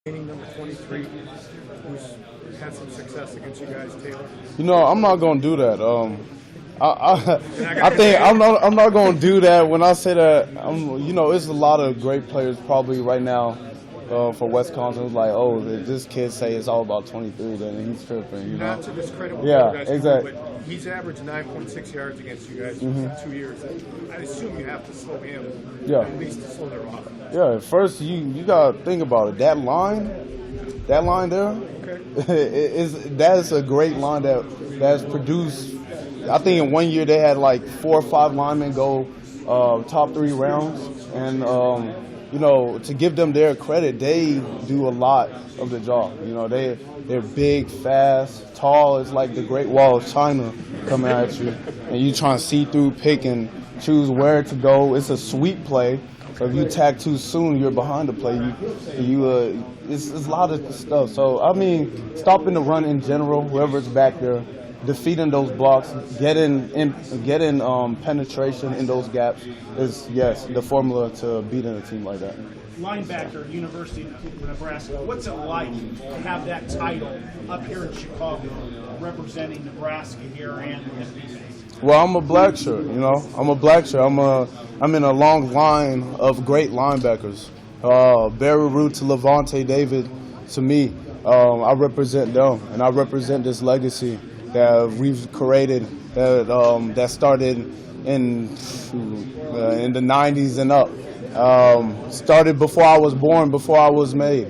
Number 23, who's had some success against you guys, Taylor? I'm not gonna do that. I think I'm not gonna do that. When I say that, it's a lot of great players probably right now for Wisconsin. It's like, oh, this kid say it's all about 23, then he's tripping. Not to discredit what yeah, guys exactly. do, but he's averaged 9.6 yards against you guys in 2 years. I assume you have to slow him, at least to slow their offense. Yeah, first you gotta think about it. That line there, that's a great line that's produced. I think in 1 year they had like 4 or 5 linemen go top 3 rounds, and to give them their credit, they do a lot of the job. They're big, fast, tall. It's like the Great Wall of China coming at you, and you trying to see through, pick and choose where to go. It's a sweep play. So if you tag too soon, you're behind the play. It's a lot of stuff. So stopping the run in general, whoever's back there, defeating those blocks, getting penetration in those gaps is the formula to beating a team like that. Linebacker, University of Nebraska. What's it like to have that title up here in Chicago, representing Nebraska here and the Well, I'm a Blackshirt, I'm a Blackshirt. I'm in a long line of great linebackers. Barry Root to Levante David to me. I represent them, and I represent this legacy that we've created that started in the 90s and up. Started before I was born, before I was made,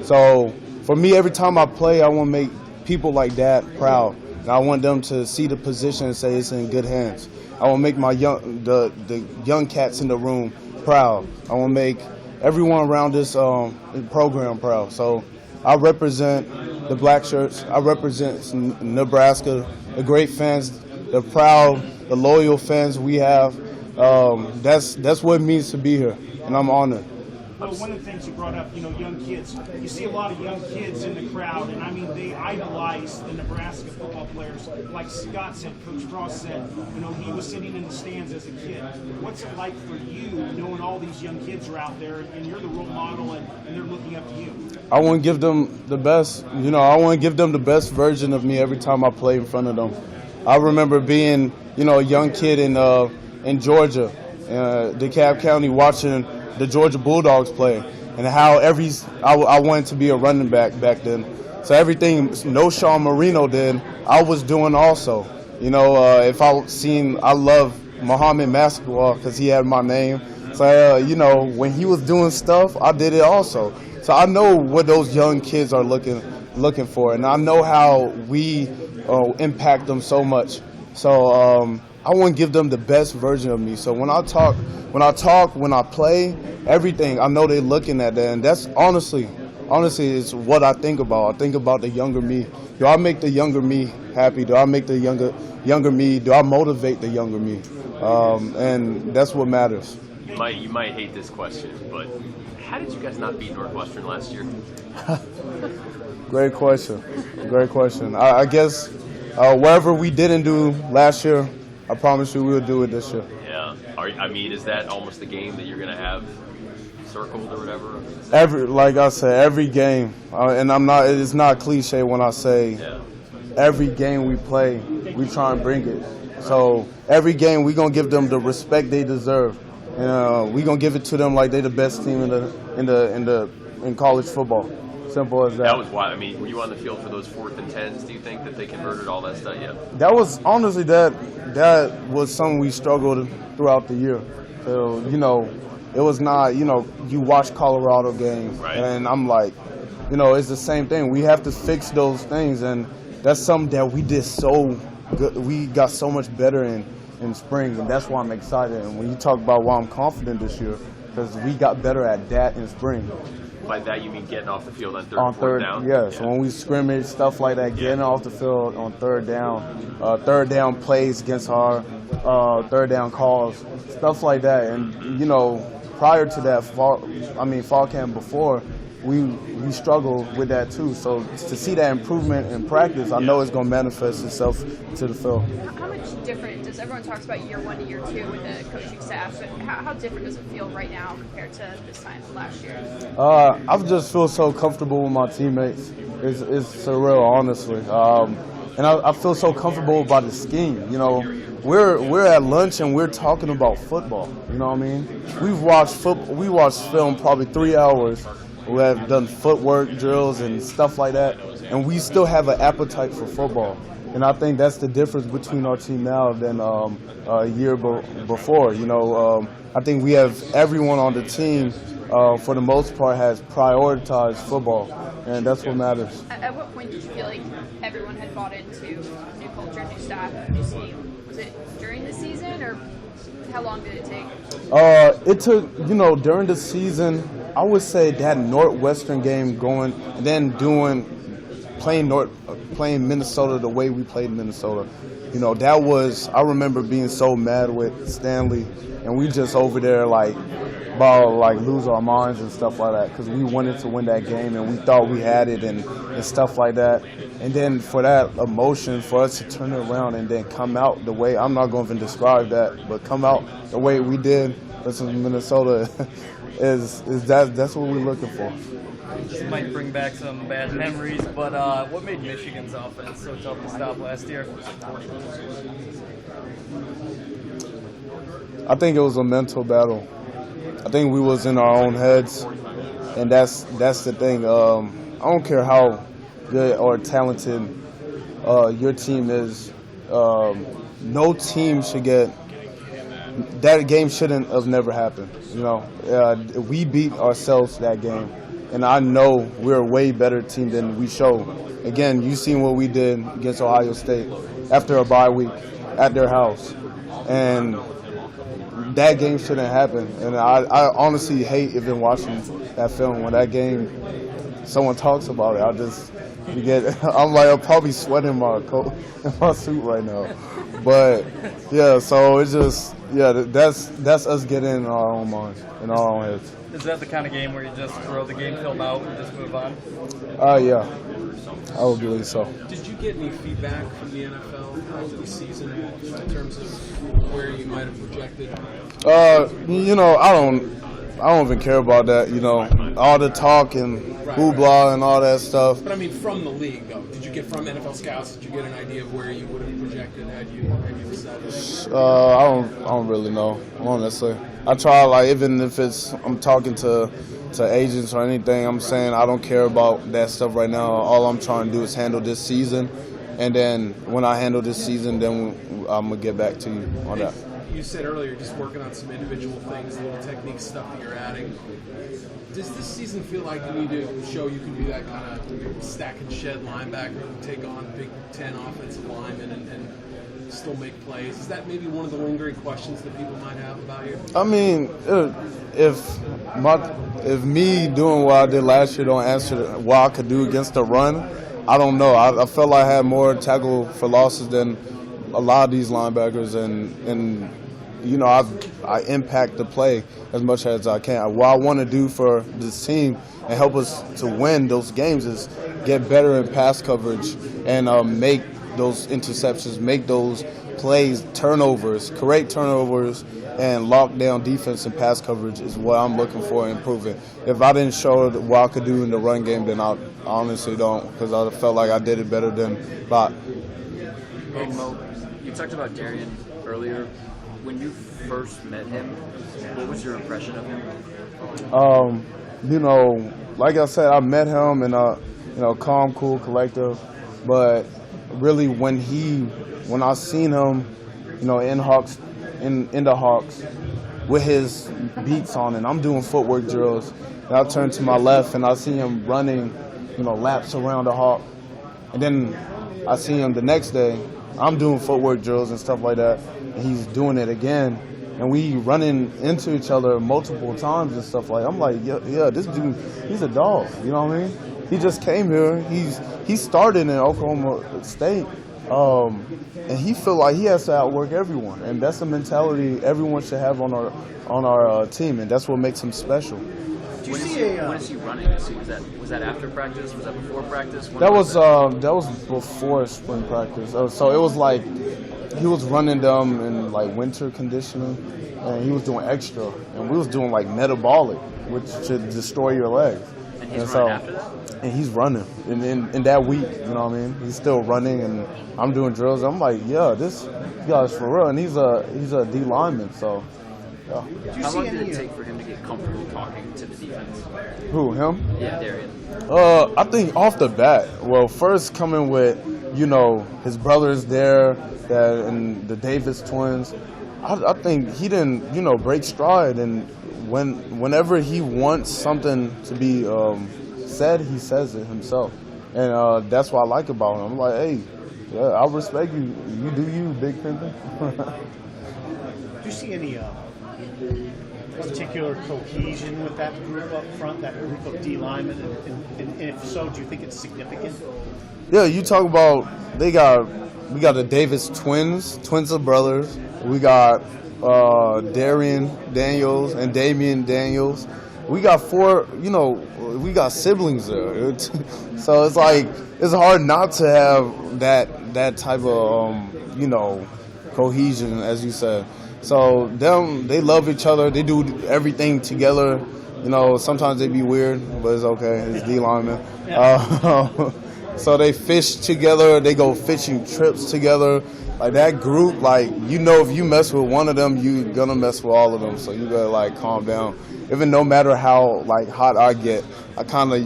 So for me, every time I play, I want to make people like that proud. And I want them to see the position and say it's in good hands. I want to make the young cats in the room proud. I want to make everyone around this program proud. So I represent the Blackshirts. I represent Nebraska, the great fans, the proud, the loyal fans we have. That's what it means to be here, and I'm honored. Well, one of the things you brought up, young kids. You see a lot of young kids in the crowd, and they idolize the Nebraska football players. Like Scott said, Coach Frost said, he was sitting in the stands as a kid. What's it like for you, knowing all these young kids are out there, and you're the role model, and they're looking up to you? I want to give them the best. I want to give them the best version of me every time I play in front of them. I remember being, a young kid in Georgia, DeKalb County, watching the Georgia Bulldogs play, and how I wanted to be a running back then. So everything no Sean Marino did, I was doing also. I love Mohamed basketball because he had my name. So when he was doing stuff, I did it also. So I know what those young kids are looking for, and I know how we impact them so much. So I want to give them the best version of me. So when I talk, when I play, everything, I know they're looking at that. And that's honestly, it's what I think about. I think about the younger me. Do I make the younger me happy? Do I make the younger me? Do I motivate the younger me? And that's what matters. You might hate this question, but how did you guys not beat Northwestern last year? Great question. I guess whatever we didn't do last year, I promise you we'll do it this year. Yeah. Is that almost the game that you're going to have circled or whatever? Like I said, every game, and it's not cliche when I say every game we play, we try and bring it. So every game we're going to give them the respect they deserve. We're going to give it to them like they're the best team in college football. Simple as that. That was why. Were you on the field for those 4th and 10s? Do you think that they converted all that stuff? Yeah. That was honestly that was something we struggled throughout the year. So it was not. You watch Colorado games, right, and I'm like, it's the same thing. We have to fix those things, and that's something that we did so good. We got so much better in spring, and that's why I'm excited. And when you talk about why I'm confident this year, because we got better at that in spring. By that you mean getting off the field on third down? Yeah. So when we scrimmage, stuff like that, getting off the field on third down plays against our third down calls, stuff like that. And, prior to that, fall camp before, we struggle with that too. So to see that improvement in practice, I know it's going to manifest itself to the field. How much different does everyone talks about year 1 to year 2 with the coaching staff? But how different does it feel right now compared to this time last year? I just feel so comfortable with my teammates. It's surreal, honestly. And I feel so comfortable about the scheme. You know, we're at lunch and we're talking about football. You know what I mean? We watched film probably 3 hours. We have done footwork drills and stuff like that, and we still have an appetite for football. And I think that's the difference between our team now than a year before. You know, I think we have everyone on the team, for the most part, has prioritized football, and that's what matters. At what point did you feel like everyone had bought into new culture, new staff, new scheme? Was it during the season, or how long did it take? It took, you know, during the season, I would say that Northwestern game going, and then playing Minnesota the way we played Minnesota. You know, that was, I remember being so mad with Stanley, and we just over there about lose our minds and stuff like that, because we wanted to win that game and we thought we had it and stuff like that. And then for that emotion, for us to turn it around and then come out the way, I'm not going to even describe that, but come out the way we did versus Minnesota that's what we're looking for. This might bring back some bad memories, but what made Michigan's offense so tough to stop last year? I think it was a mental battle. I think we was in our own heads, and that's the thing. I don't care how good or talented your team is. No team should get that game. Shouldn't have never happened. You know, we beat ourselves that game, and I know we're a way better team than we show. Again, you seen what we did against Ohio State after a bye week at their house, and that game shouldn't happen. And I honestly hate even watching that film. When that game, someone talks about it, I'm probably sweating my coat in my suit right now. But yeah, so it's just, that's us getting in our own minds, in our own heads. Is that the kind of game where you just throw the game film out and just move on? Yeah, I would believe so. Did you get any feedback from the NFL throughout the season in terms of where you might have projected? You know, I don't even care about that. You know, all the talk and hoopla and all that stuff. But I mean, from the league though, did you get from NFL scouts? Did you get an idea of where you would have projected had you decided? I don't really know, honestly. I try, even if I'm talking to agents or anything, I'm saying I don't care about that stuff right now. All I'm trying to do is handle this season, and then when I handle this season, then I'm gonna get back to you on that. You said earlier you're just working on some individual things, little technique stuff that you're adding. Does this season feel like you need to show you can be that kind of stack and shed linebacker who can take on Big Ten offensive linemen and still make plays? Is that maybe one of the lingering questions that people might have about you? I mean, if me doing what I did last year don't answer what I could do against the run, I don't know. I felt like I had more tackle for losses than a lot of these linebackers, and you know, I impact the play as much as I can. What I want to do for this team and help us to win those games is get better in pass coverage and make those interceptions, make those plays, turnovers, create turnovers, and lock down defense and pass coverage is what I'm looking for and improving. If I didn't show what I could do in the run game, then I honestly don't, because I felt like I did it better than Bot. Hey, Mo, you talked about Darian earlier. When you first met him, what was your impression of him? You know, like I said, I met him in a calm, cool, collective, but really when I seen him, you know, in the Hawks with his beats on, and I'm doing footwork drills, and I turn to my left and I see him running, you know, laps around the Hawk, and then I see him the next day, I'm doing footwork drills and stuff like that, and he's doing it again, and we running into each other multiple times and stuff like that. I'm like, yeah, this dude, he's a dog, you know what I mean? He just came here, he started in Oklahoma State, and he feel like he has to outwork everyone, and that's the mentality everyone should have on our team, and that's what makes him special. When is he running? Was that after practice? Was that before practice? That was before spring practice. So it was like he was running them in like winter conditioning, and he was doing extra, and we was doing like metabolic, which should destroy your legs. And he's running after that? And he's running in that week, you know what I mean? He's still running, and I'm doing drills. I'm like, yeah, this guy's for real, and he's a D lineman, so. Yeah. How long did it take for him to get comfortable talking to the defense? Who, him? Yeah, Darian. I think off the bat, well, first coming with, his brothers there, and the Davis twins, I think he didn't, break stride, and whenever he wants something to be said, he says it himself, and that's what I like about him. I'm like, hey, yeah, I respect you. You do you, Big Pimpin'. Do you see any particular cohesion with that group up front, that group of D linemen, and if so, do you think it's significant? Yeah, you talk about we got the Davis twins of brothers. We got Darian Daniels and Damian Daniels. We got four, we got siblings there. So it's like, it's hard not to have that type of, cohesion, as you said. So they love each other. They do everything together. Sometimes they be weird, but it's okay. It's D linemen. So they fish together. They go fishing trips together. Like that group, if you mess with one of them, you gonna mess with all of them. So you gotta calm down. Even no matter how hot I get, I kind of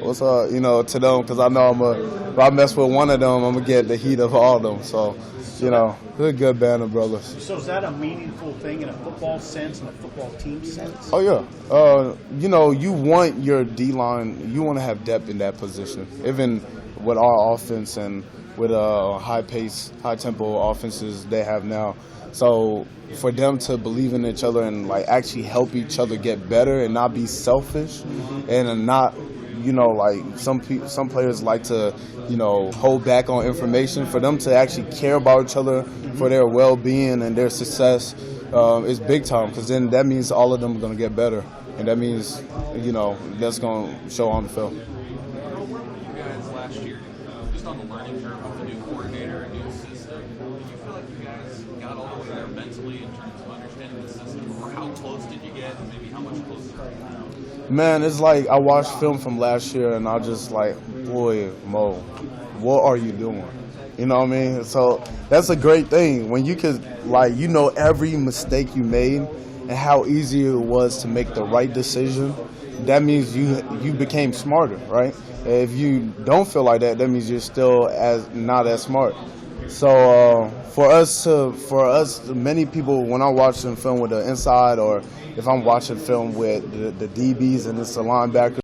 what's up to them, because I know if I mess with one of them, I'm gonna get the heat of all of them. So they're a good band of brothers. So is that a meaningful thing in a football sense, in a football team sense? Oh yeah. You want your D line, you want to have depth in that position, even with our offense and with high pace, high tempo offenses they have now. So for them to believe in each other and actually help each other get better and not be selfish, and not some players like to hold back on information. For them to actually care about each other for their well-being and their success is big time, because then that means all of them are going to get better, and that means that's going to show on the field. You guys last year, just on the learning curve with the new coordinator and new system, did you feel like you guys got all the way there mentally in terms of understanding the system, or how close did you get, and maybe how much closer are you now? Man, it's like I watched film from last year, and I just boy, Mo, what are you doing? You know what I mean? So that's a great thing when you could every mistake you made and how easy it was to make the right decision. That means you became smarter, right? If you don't feel like that, that means you're still not as smart. So for us, many people, when I watch them film with the inside, or if I'm watching film with the DBs and it's a linebacker,